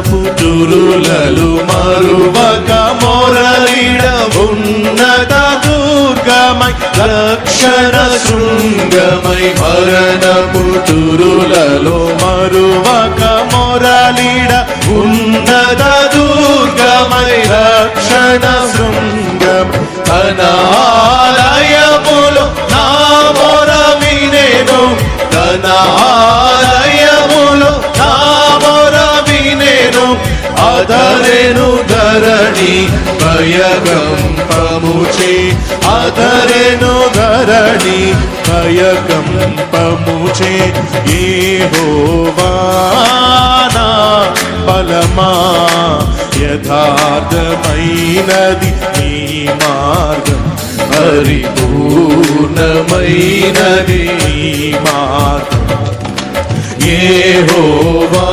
పుటురులలు మరువక మొరలిడ ఉన్నత దుర్గమై రక్షణ శృంగమై మరణ పుటురులలో మరువక మొరలిడ ఉన్నత దుర్గమై రక్షణ శృంగం తన ఆలయములో నా మొర వినెను తన ఆలయములో నా మొర వినెను అదరెను ధరణి భయకంపముచే అదరెను ధరణి భయకంపముచే యెహోవా నా బలమా యథార్థమైనది నీ మార్గం పరిపూర్ణమైనది నీ మార్గం యెహోవా